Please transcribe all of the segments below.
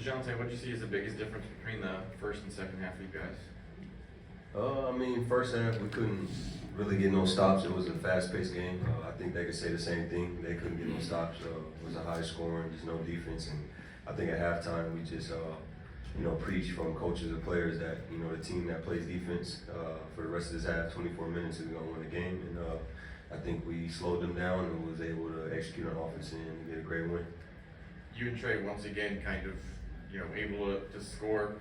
Dejounte, what do you see as the biggest difference between the first and second half for you guys? I mean, first half we couldn't really get no stops. It was a fast-paced game. I think they could say the same thing. They couldn't get no stops. It was a high scoring, there's no defense, and I think at halftime we just, preach from coaches and players that the team that plays defense for the rest of this half, 24 minutes, is going to win the game. And I think we slowed them down and was able to execute on offense and get a great win. You and Trey once again kind of able to score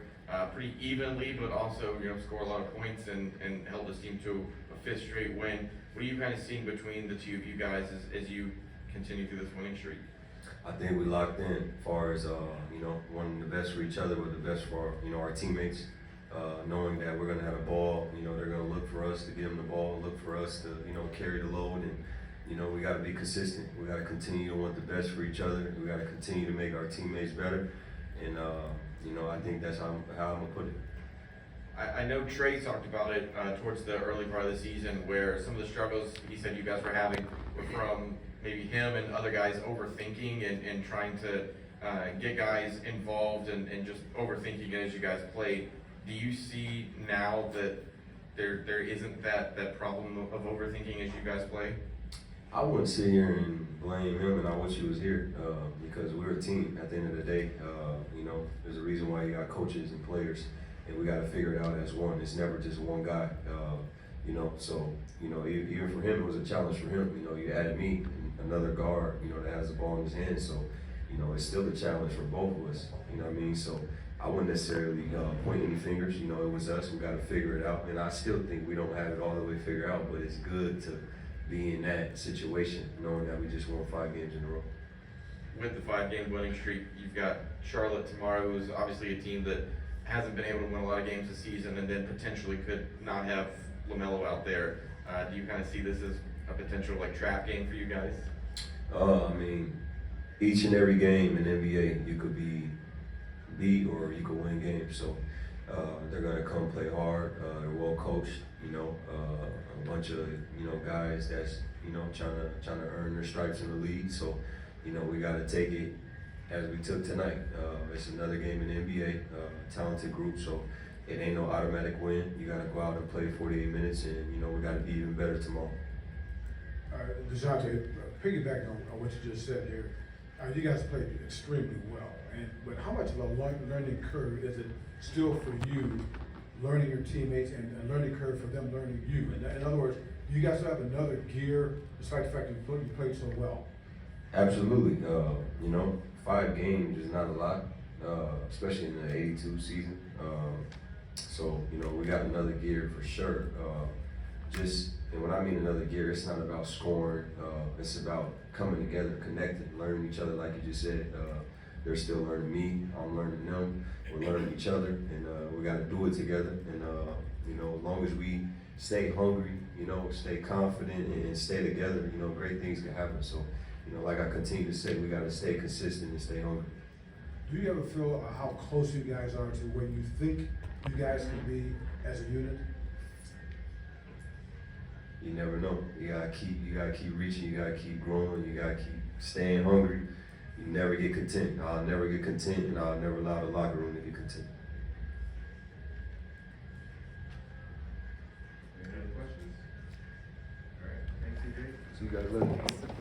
pretty evenly, but also score a lot of points and held this team to a fifth straight win. What are you kind of seeing between the two of you guys as you continue through this winning streak? I think we locked in as far as wanting the best for each other, but the best for our teammates. Knowing that we're gonna have a ball, they're gonna look for us to give them the ball, look for us to carry the load, and we got to be consistent. We got to continue to want the best for each other. We got to continue to make our teammates better, and I think that's how I'm gonna put it. I know Trey talked about it towards the early part of the season, where some of the struggles he said you guys were having were from maybe him and other guys overthinking and trying to get guys involved and just overthinking as you guys played. Do you see now that there isn't that problem of overthinking as you guys play? I wouldn't sit here and blame him, and I wish he was here because we're a team at the end of the day. There's a reason why you got coaches and players, and we got to figure it out as one. It's never just one guy. So even for him, it was a challenge for him. You added me, another guard, that has the ball in his hand. So, it's still a challenge for both of us. You know what I mean? So I wouldn't necessarily point any fingers. It was us. We got to figure it out, and I still think we don't have it all the way figured out. But it's good to be in that situation, knowing that we just won 5 games in a row. With the 5-game winning streak, you've got Charlotte tomorrow, who's obviously a team that hasn't been able to win a lot of games this season, and then potentially could not have LaMelo out there. Do you kind of see this as a potential trap game for you guys? I mean, each and every game in NBA, you could be beat or you could win games. So they're gonna come play hard. They're well coached. A bunch of guys that's trying to earn their stripes in the league. So we got to take it as we took tonight. It's another game in the NBA. Talented group. So it ain't no automatic win. You got to go out and play 48 minutes, and we got to be even better tomorrow. Dejounte, piggybacking on what you just said here, you guys played extremely well. But how much of a learning curve is it still for you, learning your teammates, and a learning curve for them learning you? In other words, you guys have another gear, despite the fact that you played so well. Absolutely. 5 games is not a lot, especially in the 82 season. So we got another gear for sure. And when I mean another gear, it's not about scoring. It's about coming together, connecting, learning each other, like you just said. They're still learning me. I'm learning them. We're learning each other, and we got to do it together. And as long as we stay hungry, stay confident, and stay together, great things can happen. So, like I continue to say, we got to stay consistent and stay hungry. Do you ever feel how close you guys are to where you think you guys can be as a unit? You never know. You gotta keep reaching. You gotta keep growing. You gotta keep staying hungry. You never get content. I'll never get content, and I'll never allow the locker room to get content. Any other questions? All right. Thanks, CJ. So you gotta let